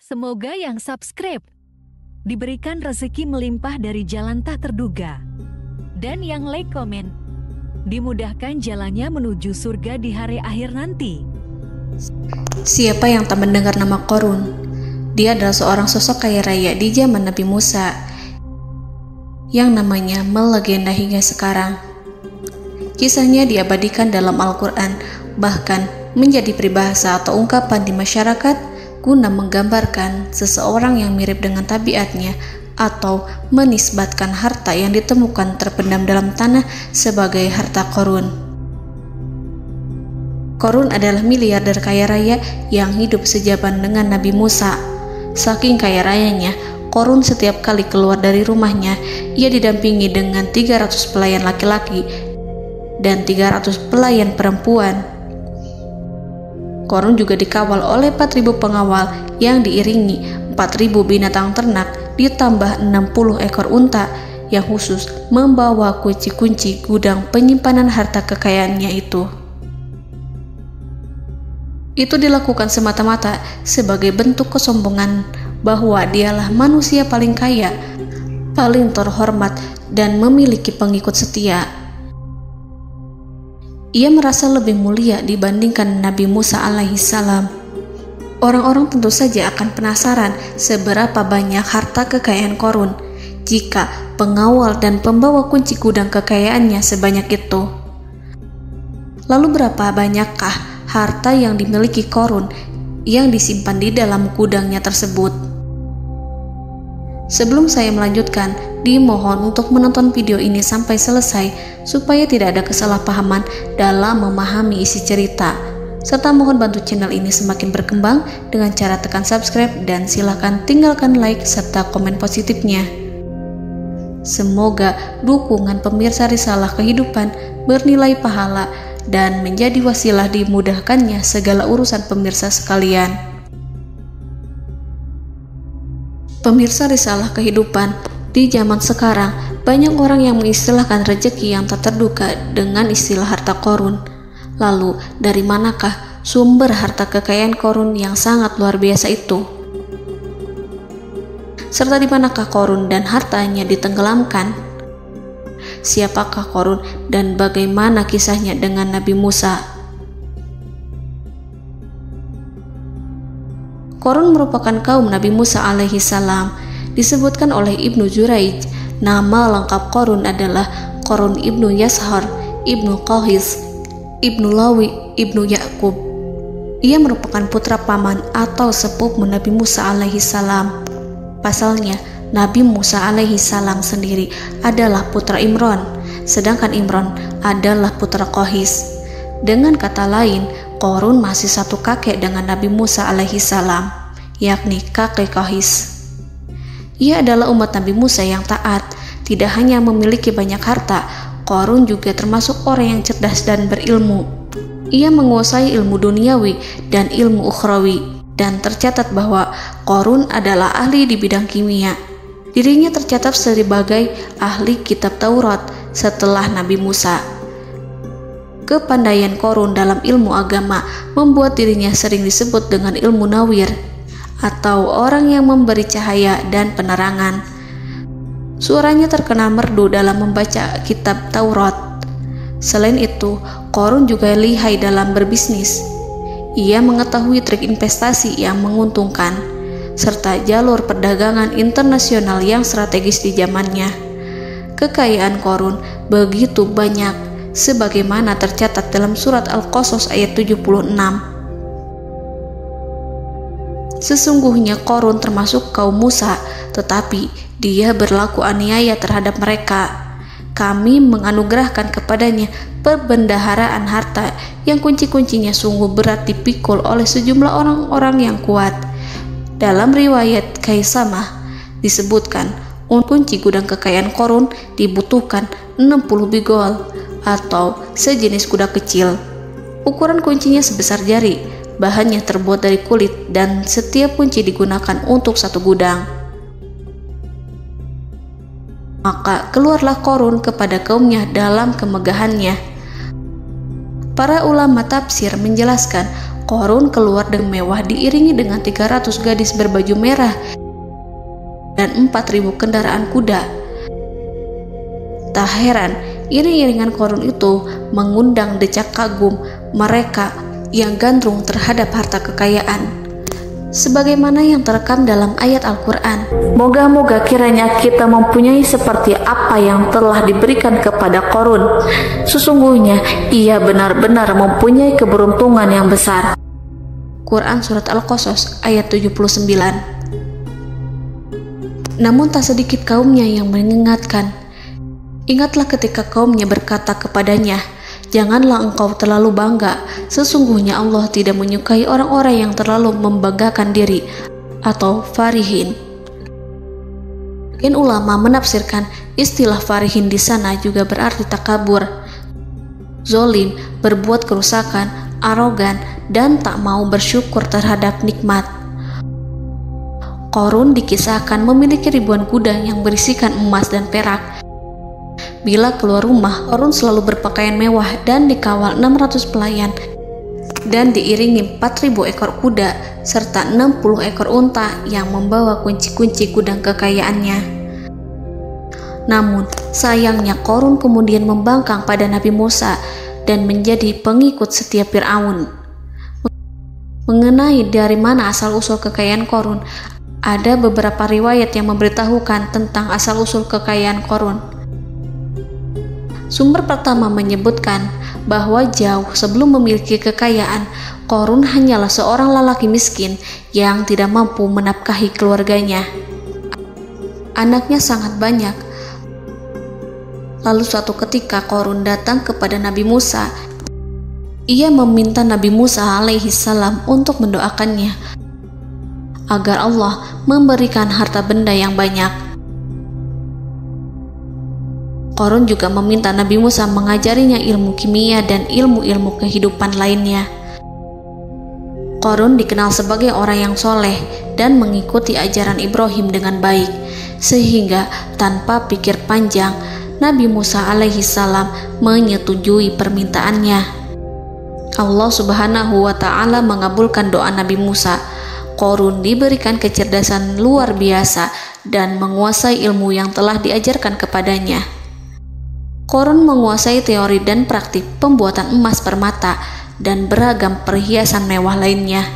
Semoga yang subscribe diberikan rezeki melimpah dari jalan tak terduga. Dan yang like komen, dimudahkan jalannya menuju surga di hari akhir nanti. Siapa yang tak mendengar nama Qorun? Dia adalah seorang sosok kaya raya di zaman Nabi Musa yang namanya melegenda hingga sekarang. Kisahnya diabadikan dalam Al-Quran, bahkan menjadi peribahasa atau ungkapan di masyarakat guna menggambarkan seseorang yang mirip dengan tabiatnya atau menisbatkan harta yang ditemukan terpendam dalam tanah sebagai harta Qorun. Qorun adalah miliarder kaya raya yang hidup sejaman dengan Nabi Musa. Saking kaya rayanya, Qorun setiap kali keluar dari rumahnya, ia didampingi dengan 300 pelayan laki-laki dan 300 pelayan perempuan. Qorun juga dikawal oleh 4.000 pengawal yang diiringi 4.000 binatang ternak ditambah 60 ekor unta yang khusus membawa kunci-kunci gudang penyimpanan harta kekayaannya itu. Itu dilakukan semata-mata sebagai bentuk kesombongan bahwa dialah manusia paling kaya, paling terhormat, dan memiliki pengikut setia. Ia merasa lebih mulia dibandingkan Nabi Musa alaihissalam. Orang-orang tentu saja akan penasaran seberapa banyak harta kekayaan Qorun jika pengawal dan pembawa kunci gudang kekayaannya sebanyak itu. Lalu berapa banyakkah harta yang dimiliki Qorun yang disimpan di dalam gudangnya tersebut? Sebelum saya melanjutkan, dimohon untuk menonton video ini sampai selesai supaya tidak ada kesalahpahaman dalam memahami isi cerita, serta mohon bantu channel ini semakin berkembang dengan cara tekan subscribe dan silakan tinggalkan like serta komen positifnya. Semoga dukungan pemirsa Risalah Kehidupan bernilai pahala dan menjadi wasilah dimudahkannya segala urusan pemirsa sekalian. Pemirsa Risalah Kehidupan, di zaman sekarang banyak orang yang mengistilahkan rezeki yang tak terduga dengan istilah harta Qorun. Lalu dari manakah sumber harta kekayaan Qorun yang sangat luar biasa itu? Serta di manakah Qorun dan hartanya ditenggelamkan? Siapakah Qorun dan bagaimana kisahnya dengan Nabi Musa? Qorun merupakan kaum Nabi Musa alaihissalam. Disebutkan oleh Ibnu Jurayj, nama lengkap Qorun adalah Qorun ibnu Yashar, ibnu Qahis, ibnu Lawi, ibnu Yakub. Ia merupakan putra paman atau sepupu Nabi Musa alaihissalam. Pasalnya, Nabi Musa alaihissalam sendiri adalah putra Imran, sedangkan Imran adalah putra Qahis. Dengan kata lain, Qorun masih satu kakek dengan Nabi Musa alaihissalam, yakni kakek Qahis. Ia adalah umat Nabi Musa yang taat. Tidak hanya memiliki banyak harta, Qorun juga termasuk orang yang cerdas dan berilmu. Ia menguasai ilmu duniawi dan ilmu ukhrawi, dan tercatat bahwa Qorun adalah ahli di bidang kimia. Dirinya tercatat sebagai ahli kitab Taurat setelah Nabi Musa. Kepandaian Qorun dalam ilmu agama membuat dirinya sering disebut dengan ilmu nawir, atau orang yang memberi cahaya dan penerangan. Suaranya terkenal merdu dalam membaca kitab Taurat. Selain itu, Qorun juga lihai dalam berbisnis. Ia mengetahui trik investasi yang menguntungkan, serta jalur perdagangan internasional yang strategis di zamannya. Kekayaan Qorun begitu banyak, sebagaimana tercatat dalam surat Al-Qasas ayat 76. Sesungguhnya Qorun termasuk kaum Musa, tetapi dia berlaku aniaya terhadap mereka. Kami menganugerahkan kepadanya perbendaharaan harta yang kunci-kuncinya sungguh berat dipikul oleh sejumlah orang-orang yang kuat. Dalam riwayat Kaisamah disebutkan, kunci gudang kekayaan Qorun dibutuhkan 60 bigol atau sejenis kuda kecil. Ukuran kuncinya sebesar jari, bahannya terbuat dari kulit, dan setiap kunci digunakan untuk satu gudang. Maka keluarlah Qorun kepada kaumnya dalam kemegahannya. Para ulama tafsir menjelaskan Qarun keluar dengan mewah diiringi dengan 300 gadis berbaju merah dan 4.000 kendaraan kuda. Tak heran, iring-iringan Qarun itu mengundang decak kagum mereka yang gandrung terhadap harta kekayaan. Sebagaimana yang terekam dalam ayat Al-Quran, moga-moga kiranya kita mempunyai seperti apa yang telah diberikan kepada Qarun. Sesungguhnya ia benar-benar mempunyai keberuntungan yang besar. Quran Surat Al-Qasas ayat 79. Namun tak sedikit kaumnya yang mengingatkan. Ingatlah ketika kaumnya berkata kepadanya, janganlah engkau terlalu bangga, sesungguhnya Allah tidak menyukai orang-orang yang terlalu membanggakan diri atau farihin. Ulama menafsirkan istilah farihin di sana juga berarti takabur, zolim, berbuat kerusakan, arogan, dan tak mau bersyukur terhadap nikmat. Qarun dikisahkan memiliki ribuan kuda yang berisikan emas dan perak. Bila keluar rumah, Qarun selalu berpakaian mewah dan dikawal 600 pelayan dan diiringi 4.000 ekor kuda serta 60 ekor unta yang membawa kunci-kunci gudang kekayaannya. Namun, sayangnya Qarun kemudian membangkang pada Nabi Musa dan menjadi pengikut setia Fir'aun. Mengenai dari mana asal-usul kekayaan Qarun, ada beberapa riwayat yang memberitahukan tentang asal-usul kekayaan Qarun. Sumber pertama menyebutkan bahwa jauh sebelum memiliki kekayaan, Qarun hanyalah seorang lelaki miskin yang tidak mampu menafkahi keluarganya. Anaknya sangat banyak. Lalu suatu ketika Qarun datang kepada Nabi Musa. Ia meminta Nabi Musa alaihi salam untuk mendoakannya agar Allah memberikan harta benda yang banyak. Qarun juga meminta Nabi Musa mengajarinya ilmu kimia dan ilmu-ilmu kehidupan lainnya. Qarun dikenal sebagai orang yang soleh dan mengikuti ajaran Ibrahim dengan baik, sehingga tanpa pikir panjang, Nabi Musa alaihi salam menyetujui permintaannya. Allah Subhanahu wa ta'ala mengabulkan doa Nabi Musa. Qarun diberikan kecerdasan luar biasa dan menguasai ilmu yang telah diajarkan kepadanya. Qarun menguasai teori dan praktik pembuatan emas permata dan beragam perhiasan mewah lainnya.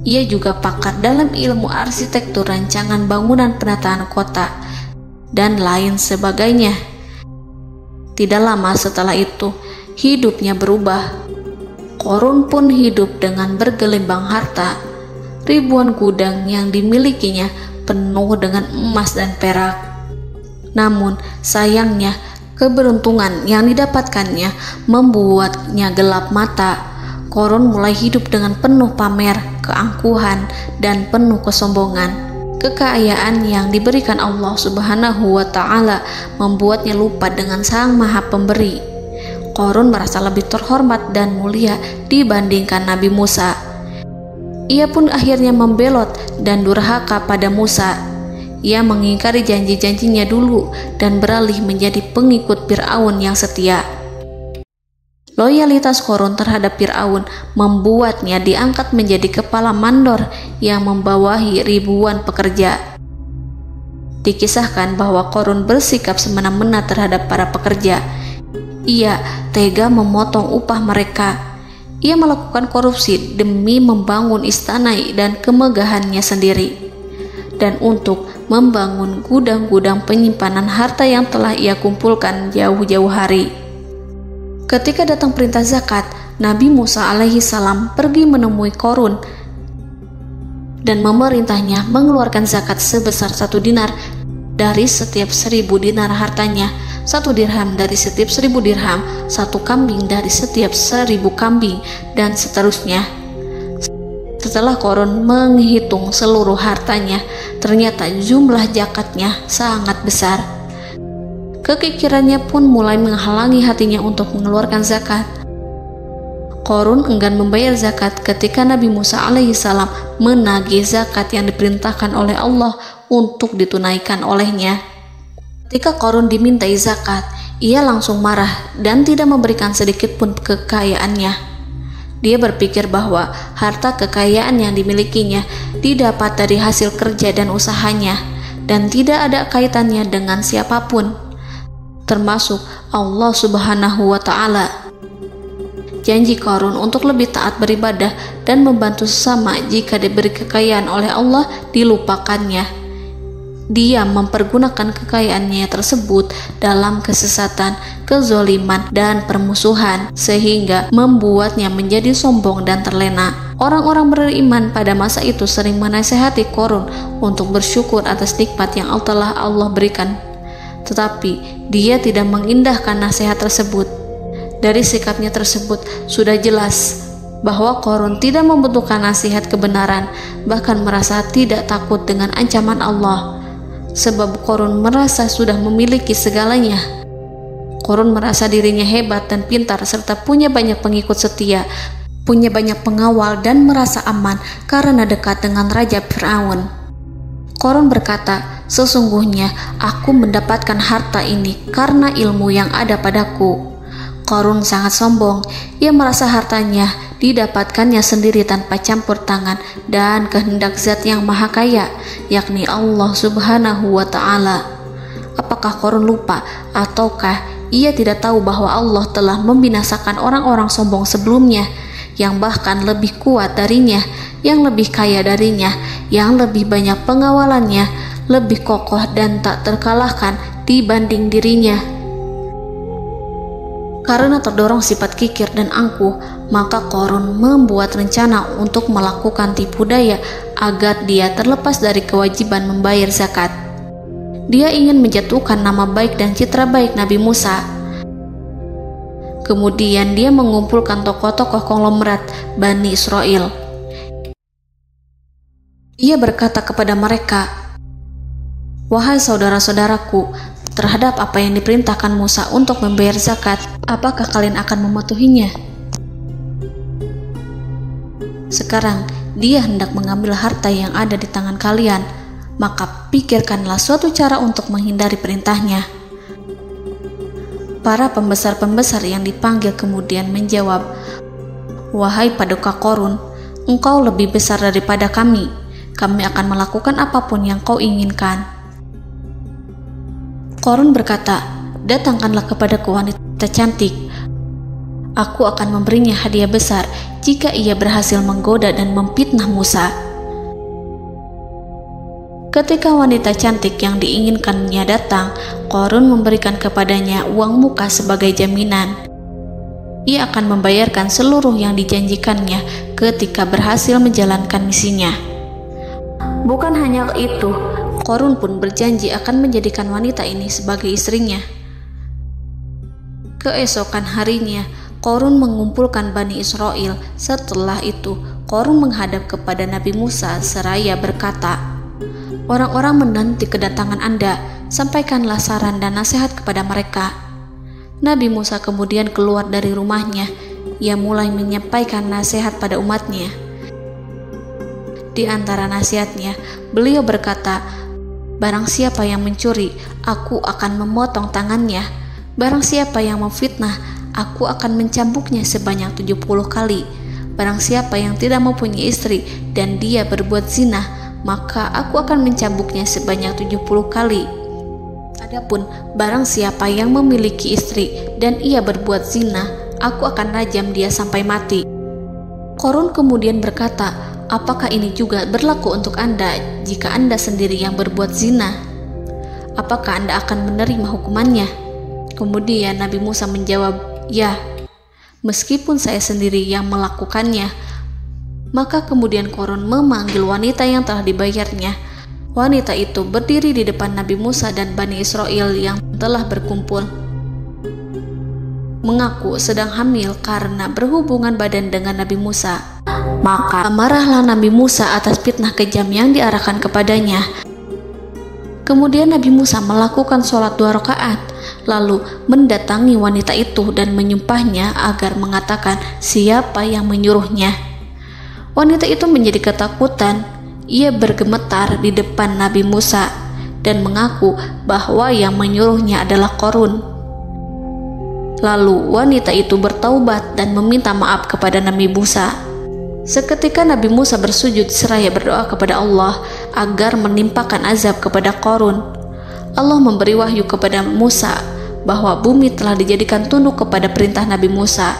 Ia juga pakar dalam ilmu arsitektur, rancangan bangunan, penataan kota, dan lain sebagainya. Tidak lama setelah itu, hidupnya berubah. Qarun pun hidup dengan bergelimbang harta. Ribuan gudang yang dimilikinya penuh dengan emas dan perak. Namun, sayangnya, keberuntungan yang didapatkannya membuatnya gelap mata. Qarun mulai hidup dengan penuh pamer, keangkuhan, dan penuh kesombongan. Kekayaan yang diberikan Allah Subhanahu wa ta'ala membuatnya lupa dengan Sang Maha Pemberi. Qarun merasa lebih terhormat dan mulia dibandingkan Nabi Musa. Ia pun akhirnya membelot dan durhaka pada Musa. Ia mengingkari janji-janjinya dulu dan beralih menjadi pengikut Fir'aun yang setia. Loyalitas Qarun terhadap Fir'aun membuatnya diangkat menjadi kepala mandor yang membawahi ribuan pekerja. Dikisahkan bahwa Qarun bersikap semena-mena terhadap para pekerja. Ia tega memotong upah mereka. Ia melakukan korupsi demi membangun istana dan kemegahannya sendiri, dan untuk membangun gudang-gudang penyimpanan harta yang telah ia kumpulkan jauh-jauh hari. Ketika datang perintah zakat, Nabi Musa alaihi salam pergi menemui Qarun dan memerintahnya mengeluarkan zakat sebesar 1 dinar dari setiap 1000 dinar hartanya, 1 dirham dari setiap 1000 dirham, 1 kambing dari setiap 1000 kambing, dan seterusnya. Setelah Qarun menghitung seluruh hartanya, ternyata jumlah zakatnya sangat besar. Kekikirannya pun mulai menghalangi hatinya untuk mengeluarkan zakat. Qarun enggan membayar zakat ketika Nabi Musa alaihissalam menagih zakat yang diperintahkan oleh Allah untuk ditunaikan olehnya. Ketika Qarun dimintai zakat, ia langsung marah dan tidak memberikan sedikit pun kekayaannya. Dia berpikir bahwa harta kekayaan yang dimilikinya didapat dari hasil kerja dan usahanya, dan tidak ada kaitannya dengan siapapun, termasuk Allah Subhanahu wa Ta'ala. Janji Qarun untuk lebih taat beribadah dan membantu sesama jika diberi kekayaan oleh Allah dilupakannya. Dia mempergunakan kekayaannya tersebut dalam kesesatan, kezoliman, dan permusuhan, sehingga membuatnya menjadi sombong dan terlena. Orang-orang beriman pada masa itu sering menasihati Qarun untuk bersyukur atas nikmat yang telah Allah berikan, tetapi dia tidak mengindahkan nasihat tersebut. Dari sikapnya tersebut sudah jelas bahwa Qarun tidak membutuhkan nasihat kebenaran, bahkan merasa tidak takut dengan ancaman Allah. Sebab Qarun merasa sudah memiliki segalanya. Qarun merasa dirinya hebat dan pintar serta punya banyak pengikut setia, punya banyak pengawal dan merasa aman karena dekat dengan Raja Fir'aun. Qarun berkata, "Sesungguhnya aku mendapatkan harta ini karena ilmu yang ada padaku." Qarun sangat sombong. Ia merasa hartanya didapatkannya sendiri tanpa campur tangan dan kehendak Zat yang Maha Kaya, yakni Allah Subhanahu wa Ta'ala. Apakah Qarun lupa ataukah ia tidak tahu bahwa Allah telah membinasakan orang-orang sombong sebelumnya yang bahkan lebih kuat darinya, yang lebih kaya darinya, yang lebih banyak pengawalannya, lebih kokoh dan tak terkalahkan dibanding dirinya? Karena terdorong sifat kikir dan angkuh, maka Qarun membuat rencana untuk melakukan tipu daya agar dia terlepas dari kewajiban membayar zakat. Dia ingin menjatuhkan nama baik dan citra baik Nabi Musa. Kemudian dia mengumpulkan tokoh-tokoh konglomerat Bani Israel. Ia berkata kepada mereka, "Wahai saudara-saudaraku, terhadap apa yang diperintahkan Musa untuk membayar zakat, apakah kalian akan mematuhinya? Sekarang dia hendak mengambil harta yang ada di tangan kalian, maka pikirkanlah suatu cara untuk menghindari perintahnya." Para pembesar-pembesar yang dipanggil kemudian menjawab, "Wahai paduka Qarun, engkau lebih besar daripada kami. Kami akan melakukan apapun yang kau inginkan." Qarun berkata, "Datangkanlah kepadaku wanita cantik. Aku akan memberinya hadiah besar jika ia berhasil menggoda dan memfitnah Musa." Ketika wanita cantik yang diinginkannya datang, Qarun memberikan kepadanya uang muka sebagai jaminan. Ia akan membayarkan seluruh yang dijanjikannya ketika berhasil menjalankan misinya. Bukan hanya itu, Qarun pun berjanji akan menjadikan wanita ini sebagai istrinya. Keesokan harinya, Qarun mengumpulkan Bani Israel. Setelah itu, Qarun menghadap kepada Nabi Musa seraya berkata, "Orang-orang menanti kedatangan Anda, sampaikanlah saran dan nasihat kepada mereka." Nabi Musa kemudian keluar dari rumahnya. Ia mulai menyampaikan nasihat pada umatnya. Di antara nasihatnya, beliau berkata, "Barang siapa yang mencuri, aku akan memotong tangannya. Barang siapa yang memfitnah, aku akan mencambuknya sebanyak 70 kali. Barang siapa yang tidak mempunyai istri dan dia berbuat zina, maka aku akan mencambuknya sebanyak 70 kali. Adapun barang siapa yang memiliki istri dan ia berbuat zina, aku akan rajam dia sampai mati." Qarun kemudian berkata, "Apakah ini juga berlaku untuk Anda jika Anda sendiri yang berbuat zina? Apakah Anda akan menerima hukumannya?" Kemudian Nabi Musa menjawab, "Ya, meskipun saya sendiri yang melakukannya." Maka kemudian Qarun memanggil wanita yang telah dibayarnya. Wanita itu berdiri di depan Nabi Musa dan Bani Israel yang telah berkumpul, mengaku sedang hamil karena berhubungan badan dengan Nabi Musa. Maka marahlah Nabi Musa atas fitnah kejam yang diarahkan kepadanya. Kemudian Nabi Musa melakukan sholat 2 rakaat, lalu mendatangi wanita itu dan menyumpahnya agar mengatakan siapa yang menyuruhnya. Wanita itu menjadi ketakutan. Ia bergemetar di depan Nabi Musa dan mengaku bahwa yang menyuruhnya adalah Qarun. Lalu wanita itu bertaubat dan meminta maaf kepada Nabi Musa. Seketika Nabi Musa bersujud seraya berdoa kepada Allah agar menimpakan azab kepada Qarun. Allah memberi wahyu kepada Musa bahwa bumi telah dijadikan tunduk kepada perintah Nabi Musa.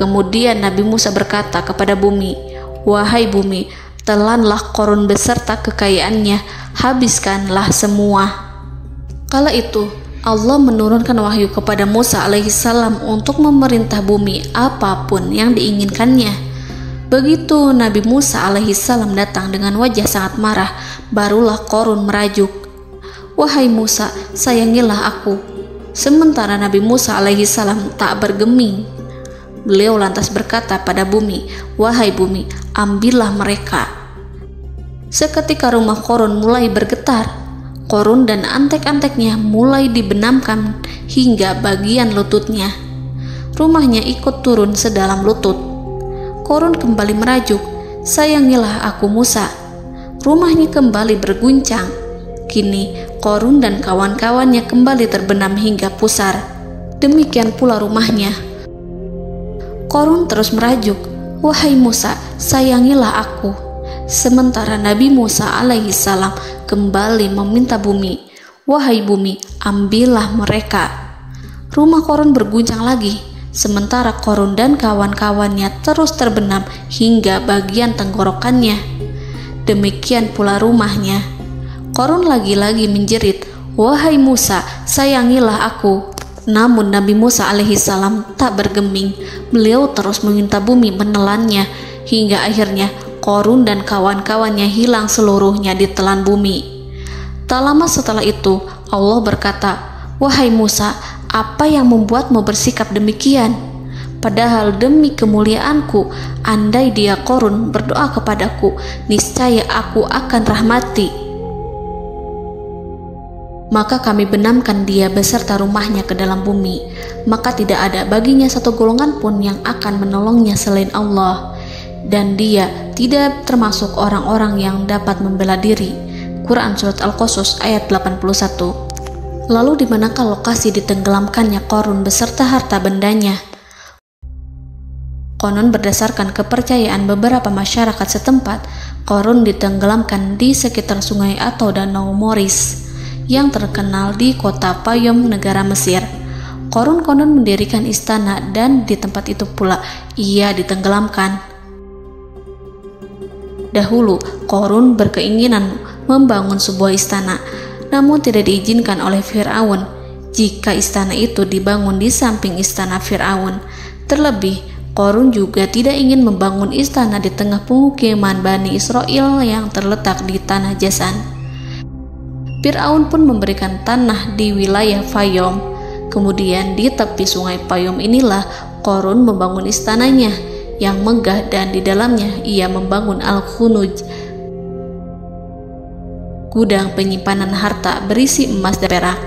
Kemudian Nabi Musa berkata kepada bumi, "Wahai bumi, telanlah Qarun beserta kekayaannya, habiskanlah semua." Kala itu Allah menurunkan wahyu kepada Musa alaihissalam untuk memerintah bumi apapun yang diinginkannya. Begitu Nabi Musa alaihissalam datang dengan wajah sangat marah, barulah Qarun merajuk, "Wahai Musa, sayangilah aku." Sementara Nabi Musa alaihissalam tak bergeming. Beliau lantas berkata pada bumi, "Wahai bumi, ambillah mereka." Seketika rumah Qarun mulai bergetar. Qarun dan antek-anteknya mulai dibenamkan hingga bagian lututnya. Rumahnya ikut turun sedalam lutut. Qarun kembali merajuk, "Sayangilah aku Musa." Rumahnya kembali berguncang. Kini Qarun dan kawan-kawannya kembali terbenam hingga pusar. Demikian pula rumahnya. Qarun terus merajuk, "Wahai Musa, sayangilah aku." Sementara Nabi Musa alaihissalam kembali meminta bumi, "Wahai bumi, ambillah mereka." Rumah Qarun berguncang lagi, sementara Qarun dan kawan-kawannya terus terbenam hingga bagian tenggorokannya. Demikian pula rumahnya. Qarun lagi-lagi menjerit, "Wahai Musa, sayangilah aku." Namun Nabi Musa alaihissalam tak bergeming. Beliau terus meminta bumi menelannya hingga akhirnya Qarun dan kawan-kawannya hilang seluruhnya ditelan bumi. Tak lama setelah itu Allah berkata, "Wahai Musa, apa yang membuatmu bersikap demikian? Padahal demi kemuliaanku, andai dia Qarun berdoa kepadaku, niscaya aku akan rahmati. Maka kami benamkan dia beserta rumahnya ke dalam bumi, maka tidak ada baginya satu golongan pun yang akan menolongnya selain Allah, dan dia tidak termasuk orang-orang yang dapat membela diri." Quran Surat Al-Qasas ayat 81. Lalu di manakah lokasi ditenggelamkannya Qarun beserta harta bendanya? Konon berdasarkan kepercayaan beberapa masyarakat setempat, Qarun ditenggelamkan di sekitar sungai atau danau Moris yang terkenal di kota Payom, negara Mesir. Qarun konon mendirikan istana dan di tempat itu pula ia ditenggelamkan. Dahulu, Qarun berkeinginan membangun sebuah istana, namun tidak diizinkan oleh Fir'aun jika istana itu dibangun di samping istana Fir'aun. Terlebih, Qarun juga tidak ingin membangun istana di tengah pemukiman Bani Israel yang terletak di tanah Jasan. Fir'aun pun memberikan tanah di wilayah Fayom. Kemudian di tepi sungai Payom inilah Qarun membangun istananya yang megah, dan di dalamnya ia membangun Al-Khunuj, gudang penyimpanan harta berisi emas dan perak.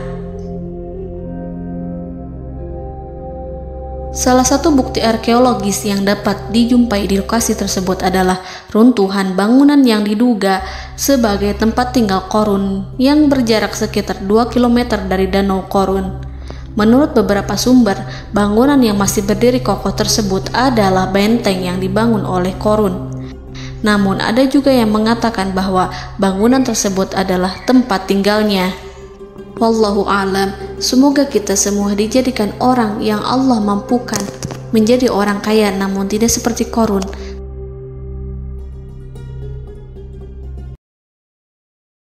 Salah satu bukti arkeologis yang dapat dijumpai di lokasi tersebut adalah runtuhan bangunan yang diduga sebagai tempat tinggal Qarun yang berjarak sekitar 2 km dari Danau Qarun. Menurut beberapa sumber, bangunan yang masih berdiri kokoh tersebut adalah benteng yang dibangun oleh Qarun. Namun ada juga yang mengatakan bahwa bangunan tersebut adalah tempat tinggalnya. Wallahu a'lam. Semoga kita semua dijadikan orang yang Allah mampukan menjadi orang kaya namun tidak seperti Qarun,